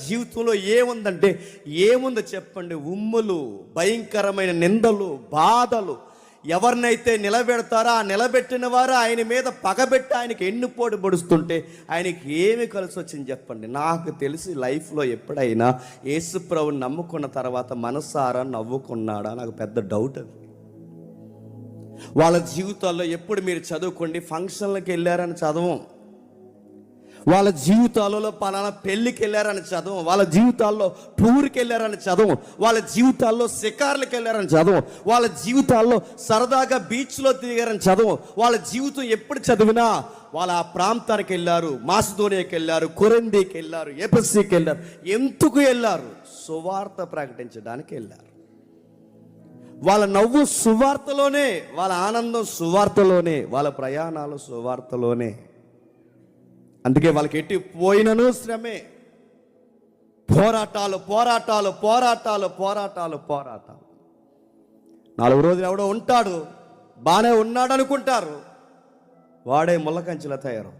జీవితంలో ఏముందంటే ఏముందో చెప్పండి? ఉమ్ములు, భయంకరమైన నిందలు, బాధలు. ఎవరినైతే నిలబెడతారో ఆ నిలబెట్టిన వారు ఆయన మీద పగబెట్టి ఆయనకి ఎన్నుపోటు పొడుస్తుంటే ఆయనకి ఏమి కలిసి వచ్చింది చెప్పండి? నాకు తెలిసి లైఫ్లో ఎప్పుడైనా యేసుప్రభుని నమ్ముకున్న తర్వాత మనసారా నవ్వుకున్నాడా? నాకు పెద్ద డౌట్ అది. వాళ్ళ జీవితాల్లో ఎప్పుడు మీరు చదువుకోండి, ఫంక్షన్లకు వెళ్ళారని చదవం, వాళ్ళ జీవితాలలో పలానా పెళ్ళికి వెళ్ళారని చదవం, వాళ్ళ జీవితాల్లో టూర్కి వెళ్ళారని చదవం, వాళ్ళ జీవితాల్లో షికార్లకు వెళ్ళారని చదవం, వాళ్ళ జీవితాల్లో సరదాగా బీచ్లో తిరిగారని చదవం. వాళ్ళ జీవితం ఎప్పుడు చదివినా వాళ్ళ ఆ ప్రాంతానికి వెళ్ళారు, మాసిదోనియాకి వెళ్ళారు, కొరింథీకి వెళ్ళారు, ఎఫెసీకి వెళ్ళారు. ఎందుకు వెళ్ళారు? సువార్త ప్రకటించడానికి వెళ్ళారు. వాళ్ళ నవ్వు సువార్తలోనే, వాళ్ళ ఆనందం సువార్తలోనే, వాళ్ళ ప్రయాణాలు సువార్తలోనే. అందుకే వాళ్ళకి ఎట్టి పోయినను శ్రమే, పోరాటాలు పోరాటాలు పోరాటాలు పోరాటాలు పోరాటాలు. 4 రోజులు ఎవడో ఉంటాడు, బాగానే ఉన్నాడు అనుకుంటారు, వాడే ముళ్ళకంచెలా తయారు.